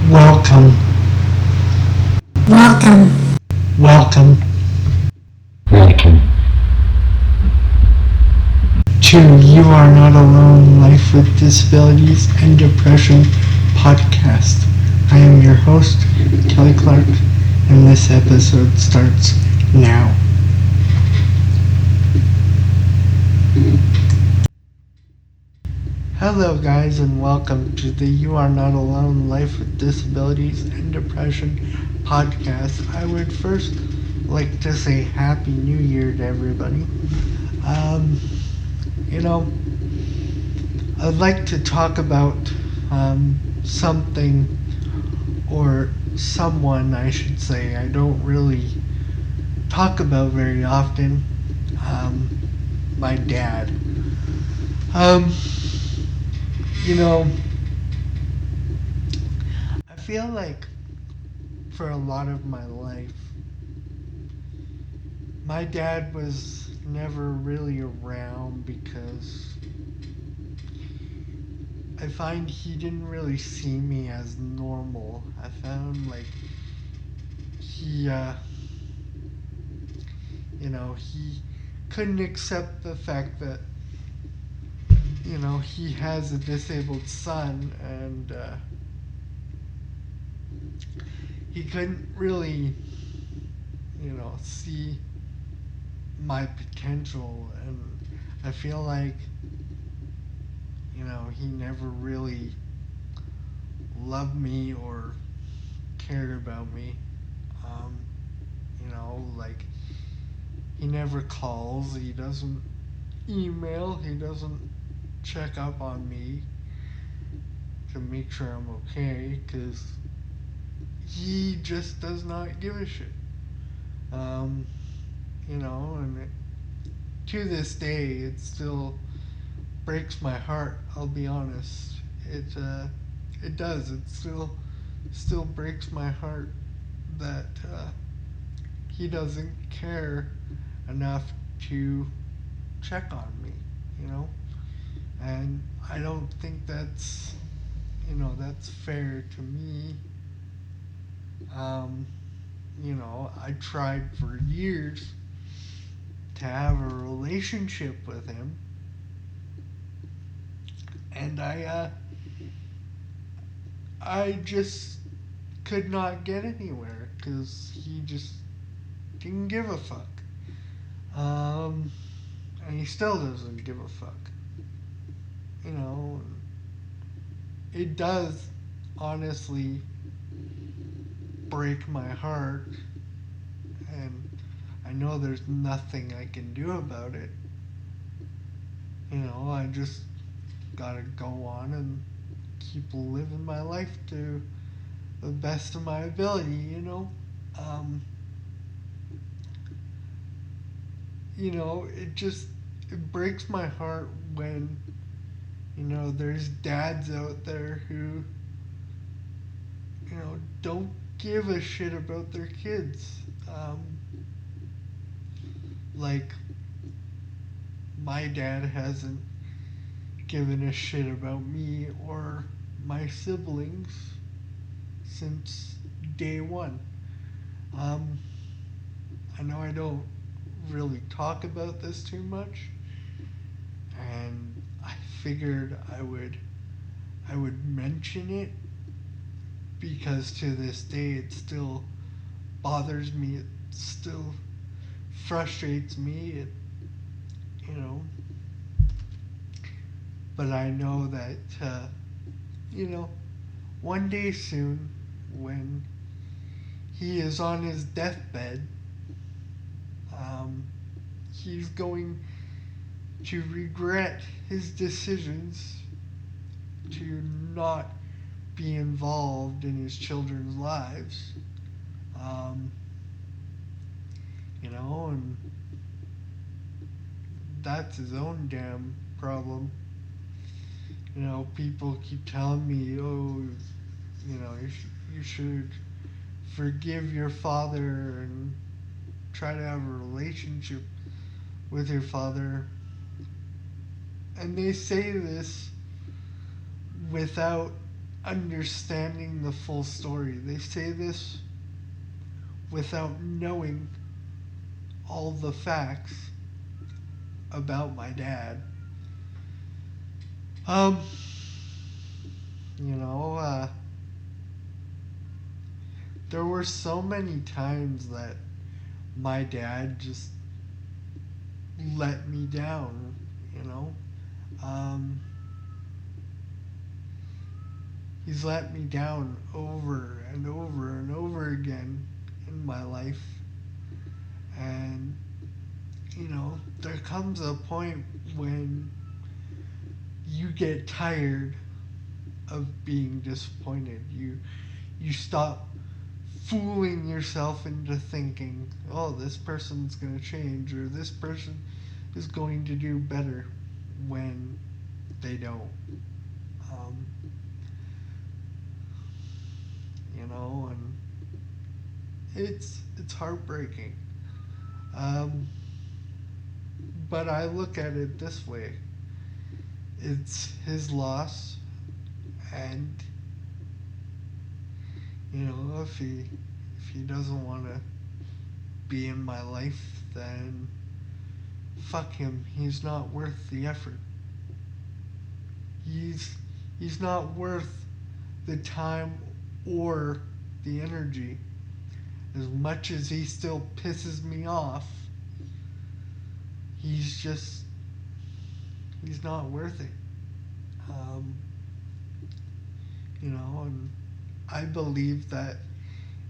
Welcome, Welcome. welcome Welcome. to You Are Not Alone Life with Disabilities and Depression podcast. I am your host, Kelly Clark, and this episode starts now. Hello, guys, and welcome to the You Are Not Alone Life with Disabilities and Depression podcast. I would first like to say Happy New Year to everybody. You know, I'd like to talk about something or someone, I should say, I don't really talk about very often. Um, my dad. Um, you know, I feel like for a lot of my life, my dad was never really around because I find he didn't really see me as normal. I found like he, he couldn't accept the fact that, he has a disabled son and he couldn't really, see my potential. And I feel like, he never really loved me or cared about me. Um, like he never calls, he doesn't email, he doesn't check up on me to make sure I'm okay because he just does not give a shit. Um, and to this day, it still breaks my heart. I'll be honest. It does. It still breaks my heart that he doesn't care enough to check on me. You know, and I don't think that's fair to me. Um, I tried for years to have a relationship with him, and I just could not get anywhere because he just didn't give a fuck. Um, and he still doesn't give a fuck. You know, it does honestly break my heart, and I know there's nothing I can do about it. I just gotta go on and keep living my life to the best of my ability. Um, it breaks my heart when, there's dads out there who, don't give a shit about their kids. Like, my dad hasn't given a shit about me or my siblings since day one. Um, I know I don't really talk about this too much, and I figured I would mention it because to this day it still bothers me. It still frustrates me. You know, but I know that you know one day soon when he is on his deathbed, um, he's going to regret his decisions to not be involved in his children's lives. Um, and that's his own damn problem. People keep telling me, oh, you should forgive your father and try to have a relationship with your father. And they say this without understanding the full story. They say this without knowing all the facts about my dad. Um, you know, there were so many times that my dad just let me down, you know. Um, he's let me down over and over and over again in my life. And, you know, there comes a point when you get tired of being disappointed. You stop fooling yourself into thinking, oh, this person's going to change or this person is going to do better when they don't. Um, you know, and it's heartbreaking. Um, but I look at it this way: it's his loss, and you know, if he doesn't want to be in my life, then fuck him. He's not worth the effort. He's he's not worth the time or the energy. As much as he still pisses me off, he's just he's not worth it. Um, you know, and I believe that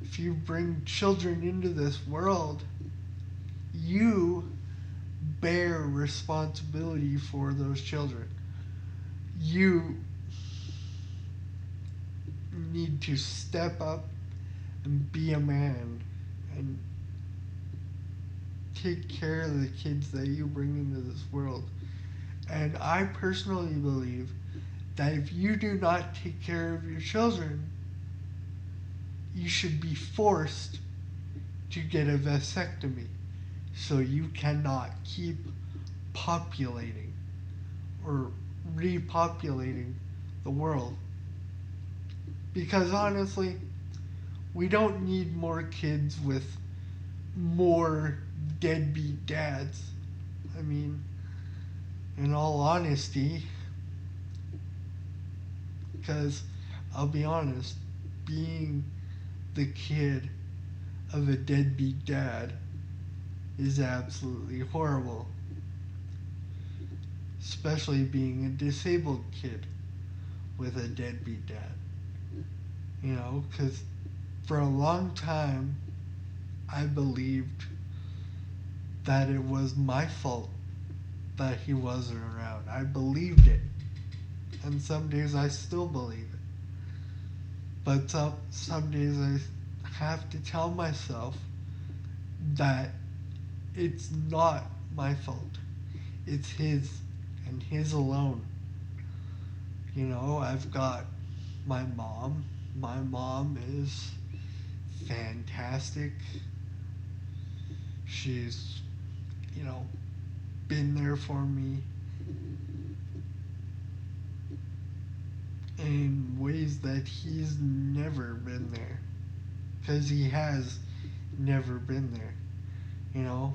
if you bring children into this world, you bear responsibility for those children. You need to step up and be a man and take care of the kids that you bring into this world. And I personally believe that if you do not take care of your children, you should be forced to get a vasectomy so you cannot keep populating or repopulating the world. Because honestly, we don't need more kids with more deadbeat dads. I mean, in all honesty, because I'll be honest, being the kid of a deadbeat dad is absolutely horrible. Especially being a disabled kid with a deadbeat dad. You know, because for a long time, I believed that it was my fault that he wasn't around. I believed it. And some days I still believe it. But some days I have to tell myself that it's not my fault. It's his and his alone. You know, I've got my mom. My mom is fantastic. She's, you know, been there for me in ways that he's never been there. Because he has never been there. You know?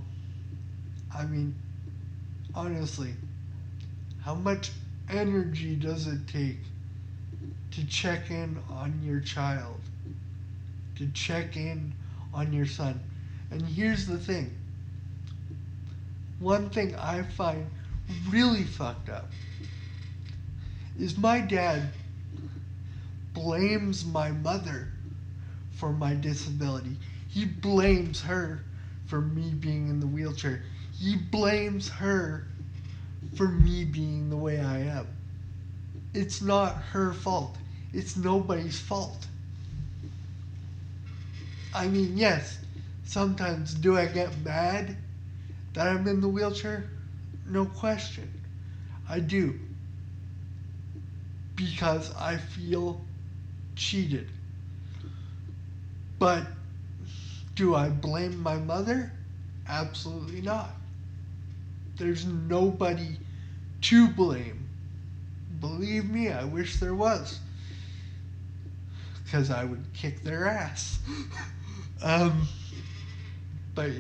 I mean, honestly, how much energy does it take to check in on your child? To check in on your son? And here's the thing. One thing I find really fucked up is my dad blames my mother for my disability. He blames her for me being in the wheelchair. He blames her for me being the way I am. It's not her fault. It's nobody's fault. I mean, yes, sometimes do I get mad that I'm in the wheelchair? No question. I do. Because I feel cheated. But do I blame my mother? Absolutely not. There's nobody to blame. Believe me, I wish there was. because I would kick their ass. um, but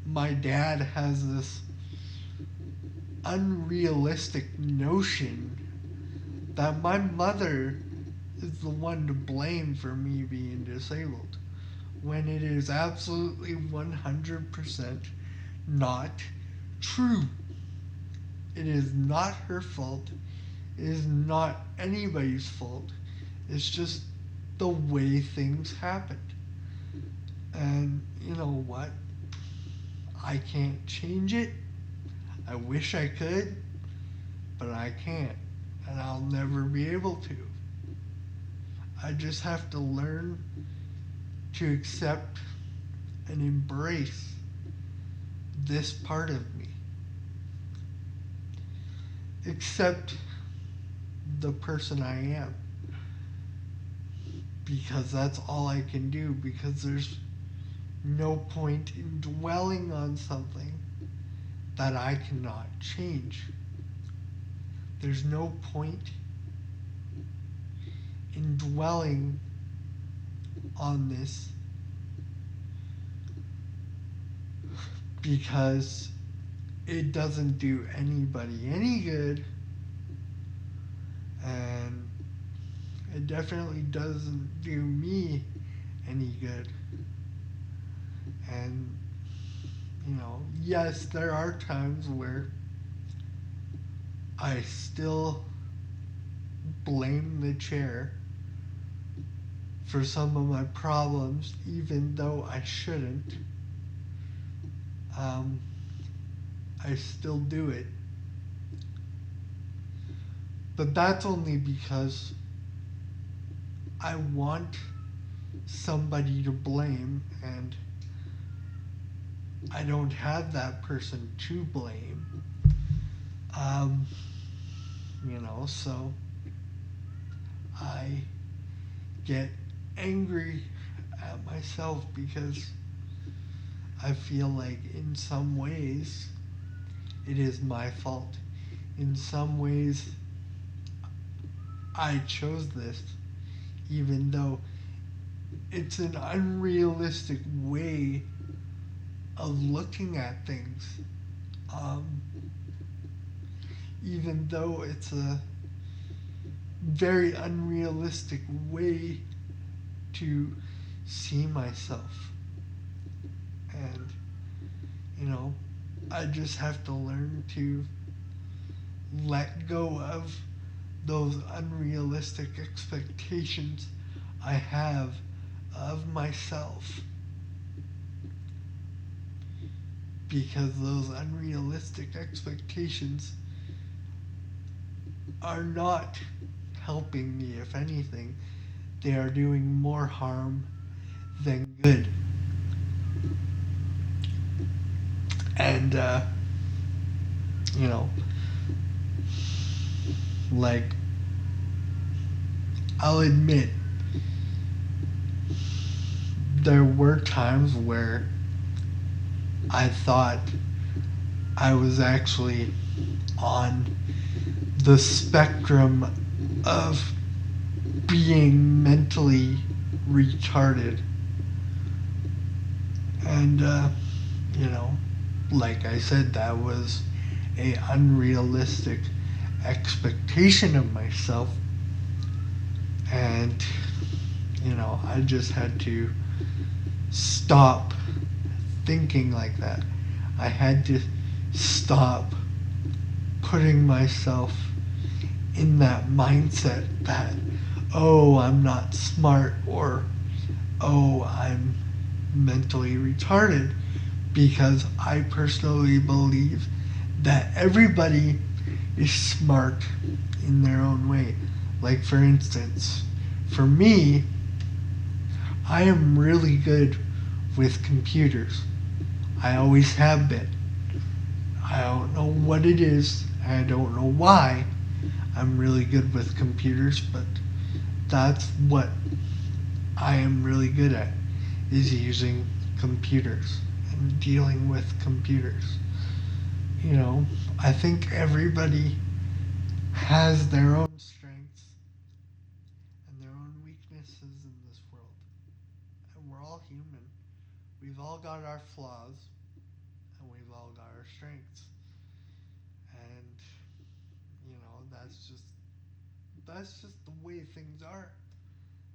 my dad has this unrealistic notion that my mother is the one to blame for me being disabled, when it is absolutely 100% not true. It is not her fault. It is not anybody's fault. It's just the way things happened. And you know what? I can't change it. I wish I could, but I can't. And I'll never be able to. I just have to learn to accept and embrace this part of me. Accept the person I am. Because that's all I can do. Because there's no point in dwelling on something that I cannot change. There's no point in dwelling on this because it doesn't do anybody any good, and it definitely doesn't do me any good. And yes, there are times where I still blame the chair for some of my problems, even though I shouldn't. Um, I still do it. But that's only because I want somebody to blame, and I don't have that person to blame. Um, so I get angry at myself because I feel like in some ways it is my fault. In some ways I chose this, even though it's an unrealistic way of looking at things. Um, Even though it's a very unrealistic way to see myself. And, you know, I just have to learn to let go of those unrealistic expectations I have of myself, because those unrealistic expectations are not helping me. If anything, they are doing more harm than good. And, you know, like, I'll admit, there were times where I thought I was actually on the spectrum of being mentally retarded. And, you know, like I said, that was a unrealistic expectation of myself. And, I just had to stop thinking like that. I had to stop putting myself in that mindset that, oh, I'm not smart, or oh, I'm mentally retarded, because I personally believe that everybody is smart in their own way. Like, for instance, for me, I am really good with computers. I always have been. I don't know what it is. I don't know why I'm really good with computers, but that's what I am really good at, is using computers and dealing with computers. I think everybody has their own strengths and their weaknesses in this world, and we're all human. We've all got our flaws, and we've all got our strengths. And that's just the way things are.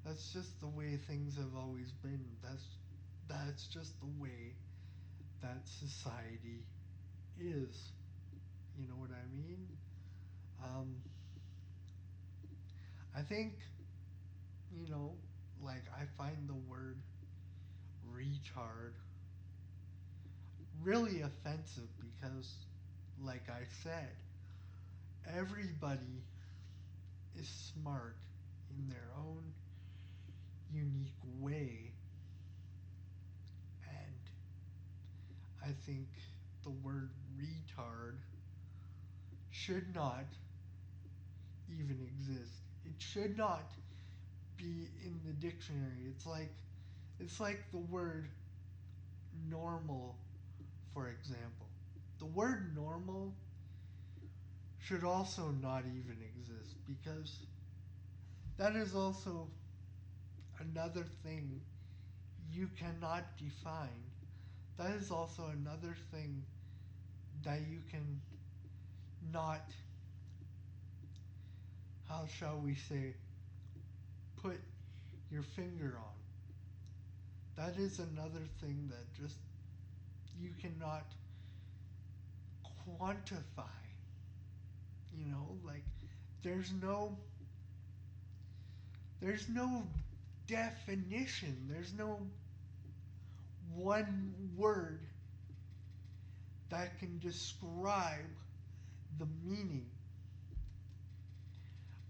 That's just the way things have always been. That's just the way that society is. You know what I mean? Um, I think, you know, like I find the word retard really offensive because, like I said, everybody is smart in their own unique way. And I think the word retard should not even exist. It should not be in the dictionary. It's like the word normal, for example. The word normal should also not even exist because that is also another thing you cannot define. That is also another thing that you can not, how shall we say, put your finger on. That is another thing that just you cannot quantify. Like there's no there's no definition. There's no one word that can describe the meaning.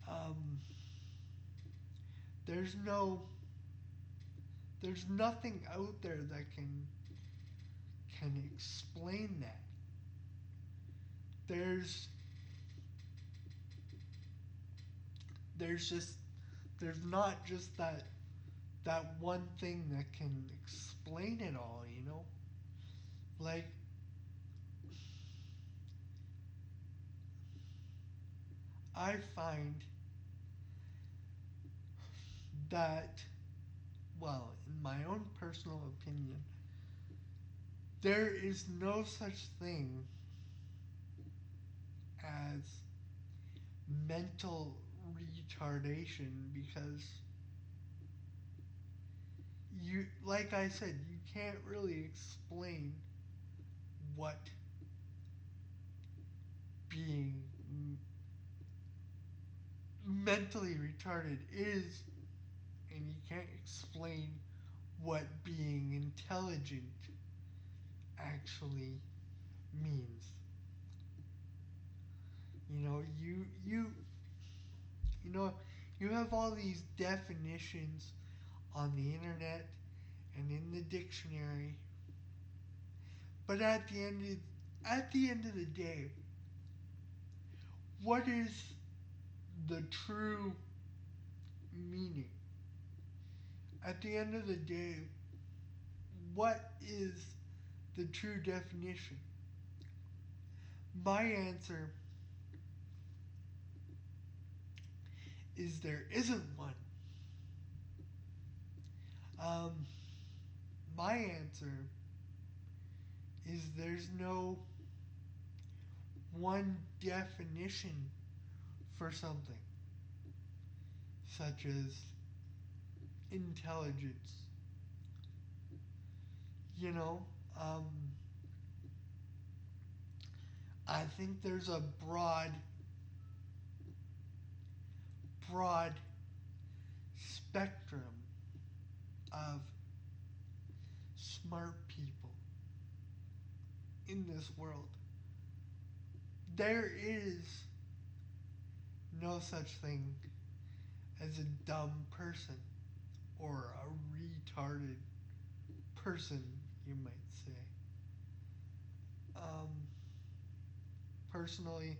Um, there's no there's nothing out there that can explain that. There's there's just there's not just that one thing that can explain it all. Like I find that, well, in my own personal opinion, there is no such thing as mental retardation because like I said, you can't really explain what being mentally retarded is, and you can't explain what being intelligent actually means. You know, you know, you have all these definitions on the internet and in the dictionary, but at the end of the day, what is the true meaning? At the end of the day, what is the true definition? My answer is there isn't one. Um, my answer is there's no one definition for something, such as intelligence. You know, um, I think there's a broad spectrum of smart people in this world. There is no such thing as a dumb person or a retarded person, you might say. Um, Personally,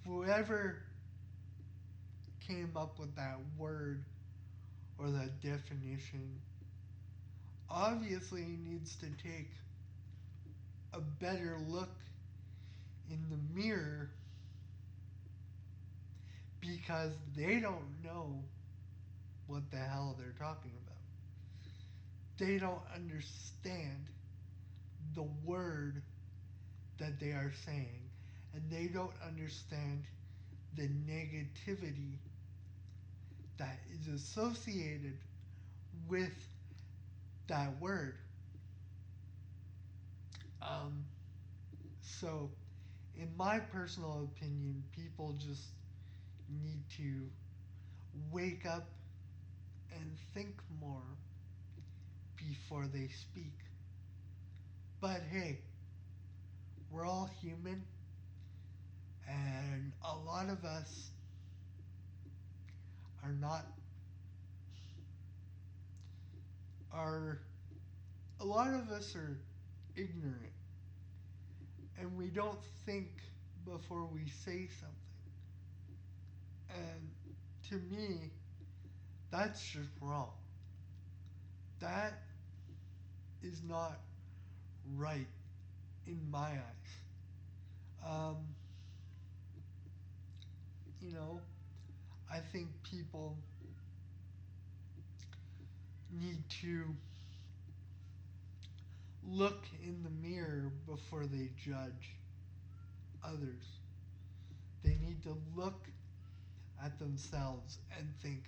whoever came up with that word or that definition obviously needs to take a better look in the mirror because they don't know what the hell they're talking about. They don't understand the word that they are saying, and they don't understand the negativity that is associated with that word. Um, so, in my personal opinion, people just need to wake up and think more before they speak. But hey, we're all human, and are not are a lot of us are ignorant, and we don't think before we say something. And to me, that's just wrong. That is not right in my eyes. Um, you know, I think people need to look in the mirror before they judge others. They need to look at themselves and think,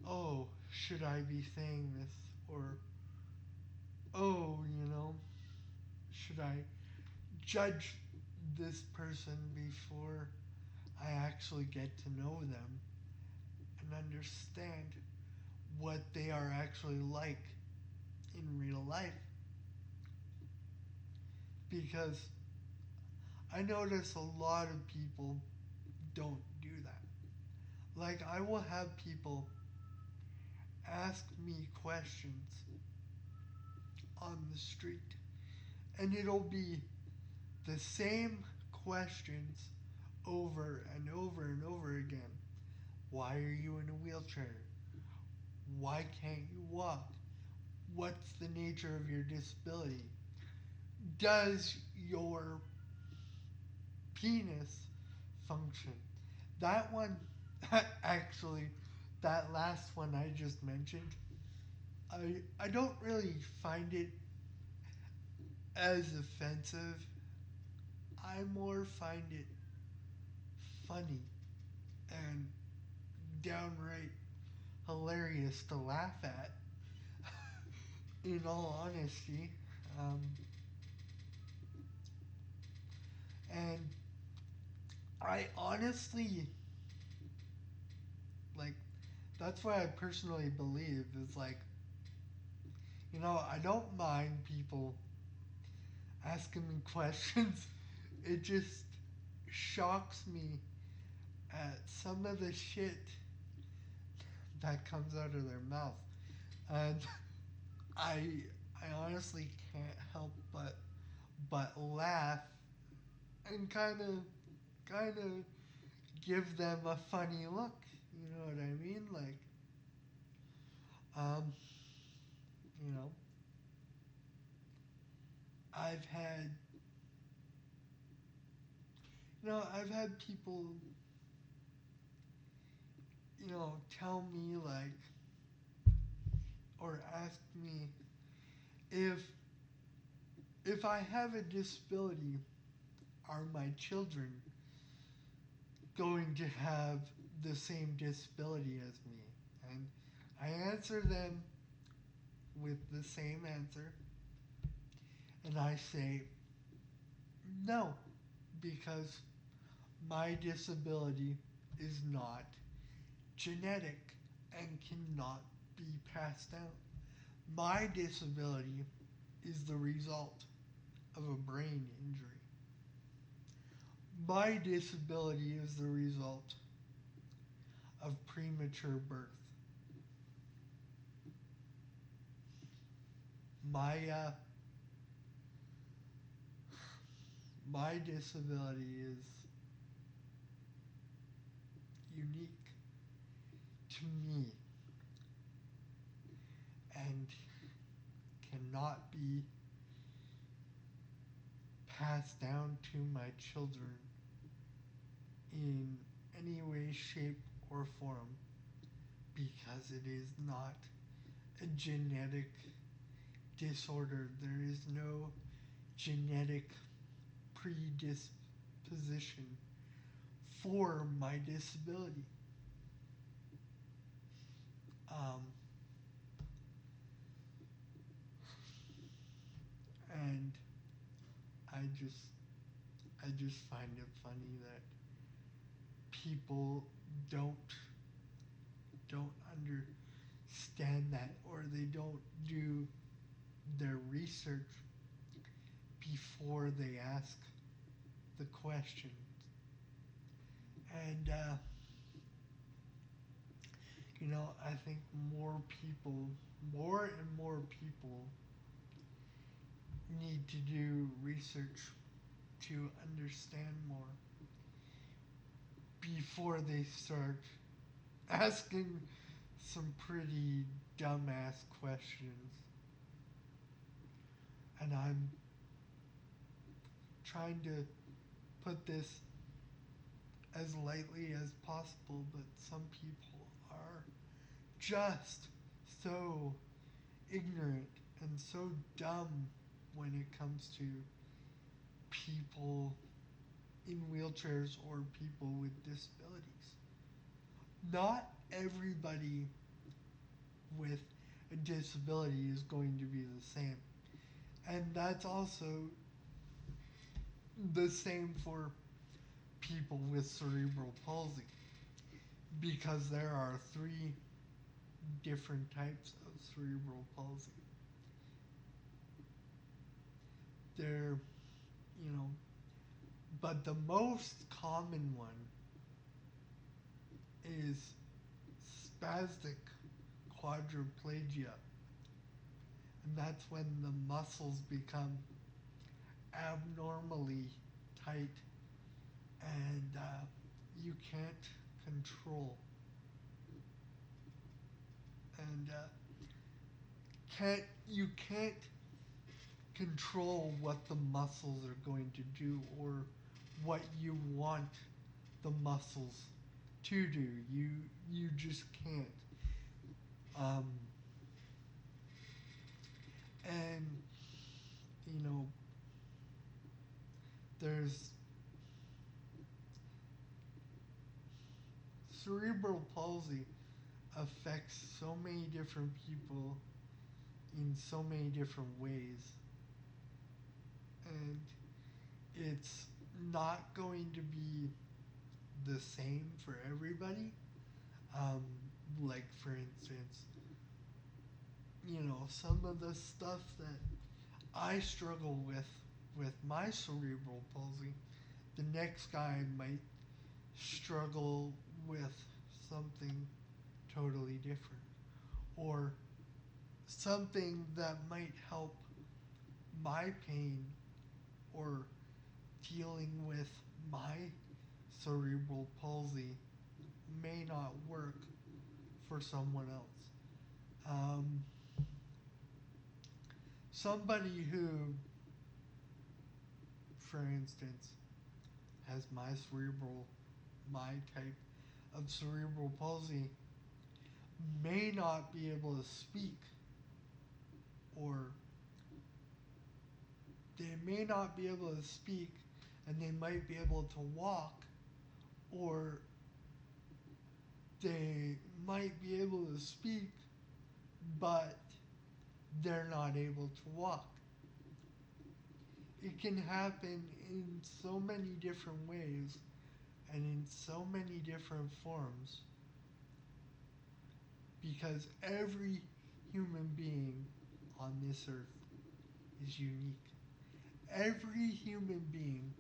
oh, should I be saying this? Or, oh, should I judge this person before I actually get to know them and understand what they are actually like in real life? Because I notice a lot of people don't do that. Like, I will have people ask me questions on the street, and it'll be the same questions over and over and over again. Why are you in a wheelchair? Why can't you walk? What's the nature of your disability? Does your penis function? That one, actually, that last one I just mentioned, I don't really find it as offensive. I more find it funny and downright hilarious to laugh at, in all honesty. Um, and I honestly, like, that's what I personally believe is like, I don't mind people asking me questions. It just shocks me at some of the shit that comes out of their mouth. And I I honestly can't help but laugh and kind of give them a funny look. You know what I mean? Like, um, you know, I've had I've had people tell me like or ask me if I have a disability, are my children going to have the same disability as me? And I answer them with the same answer, and I say no, because my disability is not genetic and cannot be passed down. My disability is the result of a brain injury. My disability is the result of premature birth. My my disability is unique to me and cannot be passed down to my children in any way, shape, or form because it is not a genetic disorder. There is no genetic predisposition for my disability. Um, and I just I just find it funny that people don't don't understand that, or they don't do their research before they ask the question. And I think more and more people need to do research to understand more before they start asking some pretty dumbass questions. And I'm trying to put this as lightly as possible, but some people are just so ignorant and so dumb when it comes to people in wheelchairs or people with disabilities. Not everybody with a disability is going to be the same. And that's also the same for people with cerebral palsy, because there are three different types of cerebral palsy. There, you know, but the most common one is spastic quadriplegia, and that's when the muscles become abnormally tight and you can't control and can't control what the muscles are going to do or what you want the muscles to do. You just can't. Um, and you know, there's cerebral palsy affects so many different people in so many different ways, and it's not going to be the same for everybody. Um, like for instance, some of the stuff that I struggle with my cerebral palsy, the next guy might struggle with something totally different, or something that might help my pain or dealing with my cerebral palsy may not work for someone else. Um, Somebody who, for instance, has my type of cerebral palsy may not be able to speak, or they may not be able to speak, and they might be able to walk, or they might be able to speak, but they're not able to walk. It can happen in so many different ways and in so many different forms, because every human being on this earth is unique. Every human being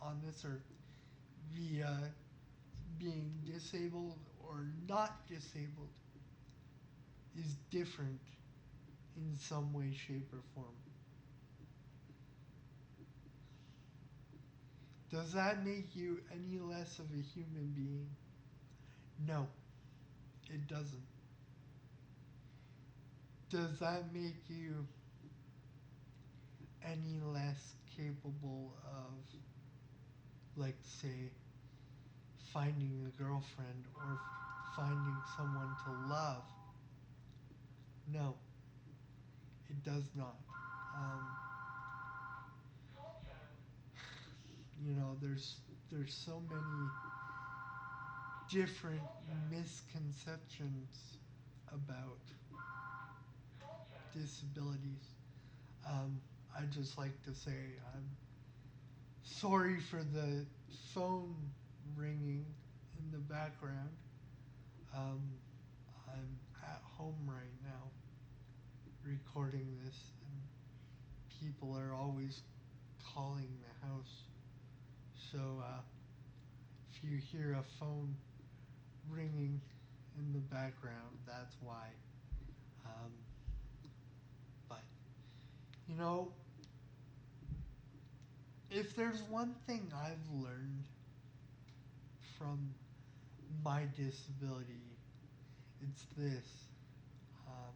on this earth, via being disabled or not disabled, is different in some way, shape, or form. Does that make you any less of a human being? No, it doesn't. Does that make you any less capable of, like, say, finding a girlfriend or finding someone to love. No, it does not. Um, there's so many different misconceptions about disabilities. I just like to say I'm sorry for the phone ringing in the background. Um, I'm at home right now recording this, and people are always calling the house. So if you hear a phone ringing in the background, that's why. Um, but, you know, if there's one thing I've learned from my disability, it's this. Um,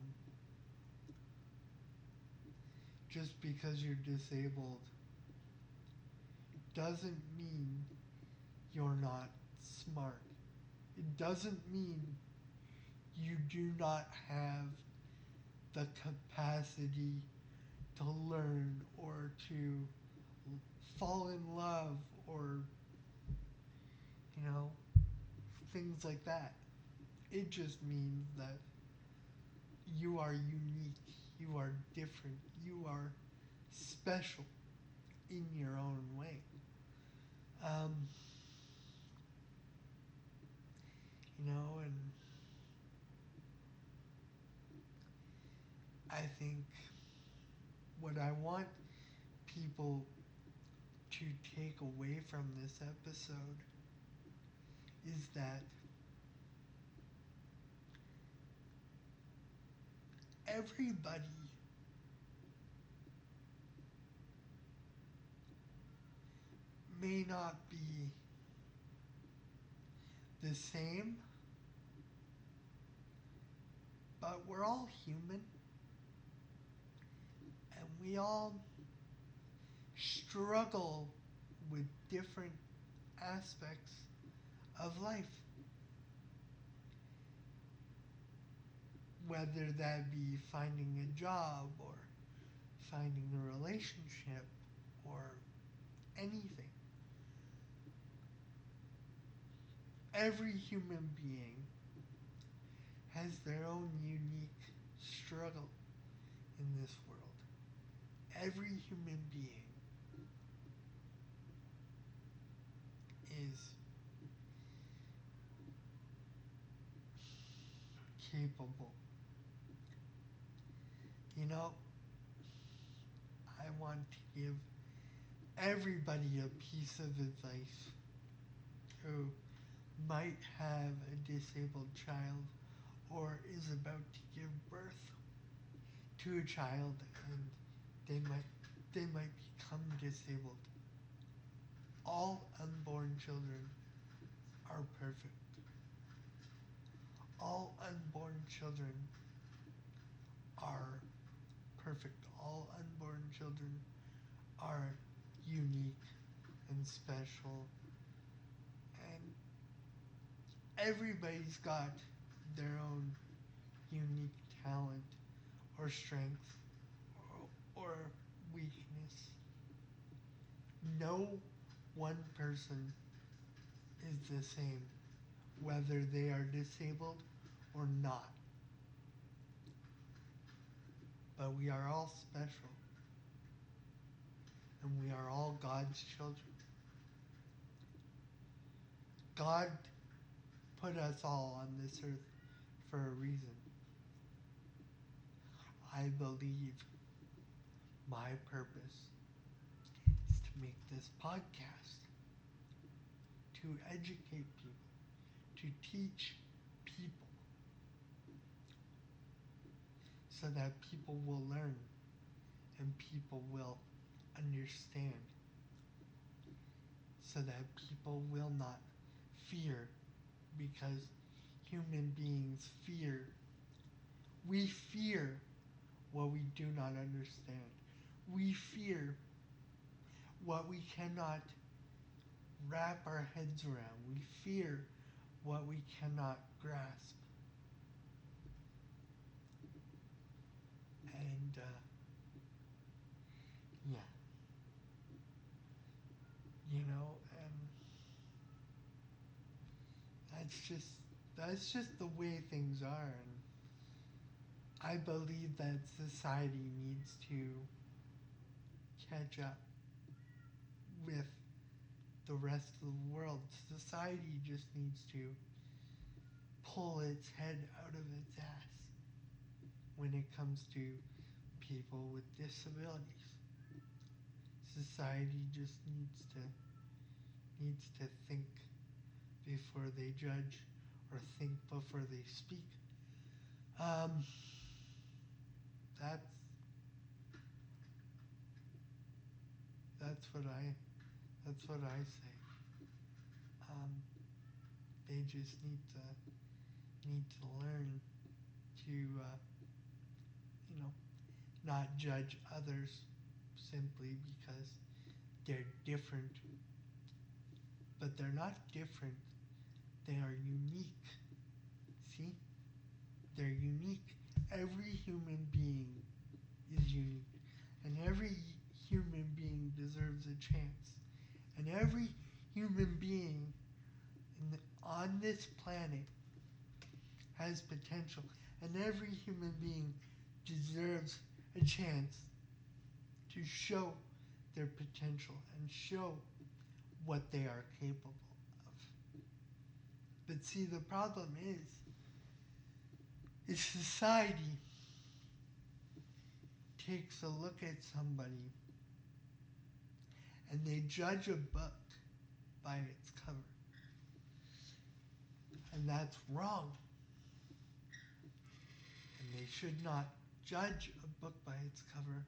just because you're disabled doesn't mean you're not smart. It doesn't mean you do not have the capacity to learn or to fall in love or, you know, things like that. It just means that you are unique, you are different, you are special in your own way. Um, and I think what I want people to take away from this episode is that everybody may not be the same, but we're all human and we all struggle with different aspects of life, whether that be finding a job or finding a relationship or anything. Every human being has their own unique struggle in this world. Every human being is capable. You know, I want to give everybody a piece of advice who might have a disabled child or is about to give birth to a child and they might they might become disabled. All unborn children are perfect. All unborn children are perfect. All unborn children are unique and special, and everybody's got their own unique talent or strength or weakness. No one person is the same, whether they are disabled or not. But we are all special, and we are all God's children. God put us all on this earth for a reason. I believe my purpose is to make this podcast, to educate people, to teach people, so that people will learn and people will understand, so that people will not fear, because human beings fear. We fear what we do not understand. We fear what we cannot wrap our heads around. We fear what we cannot grasp. And yeah, and that's just that's just the way things are. And I believe that society needs to catch up with the rest of the world. Society just needs to pull its head out of its ass when it comes to people with disabilities. Society just needs to think before they judge or think before they speak. Um, that's that's what I that's what I say. Um, they just need to learn to not judge others simply because they're different, but they're not different. They are unique. See, they're unique. Every human being is unique, and every human being deserves a chance. And every human being on this planet has potential, and every human being deserves a chance to show their potential and show what they are capable of. But see, the problem is society takes a look at somebody and they judge a book by its cover. And that's wrong. And they should not judge a book by its cover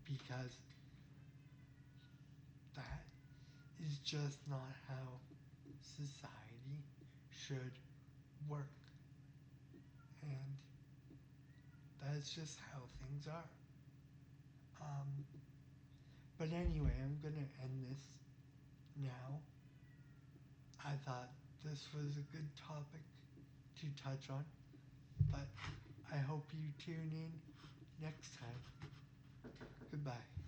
because that is just not how society should work. And that's just how things are. Um, but anyway, I'm going to end this now. I thought this was a good topic to touch on, but I hope you tune in next time. Goodbye.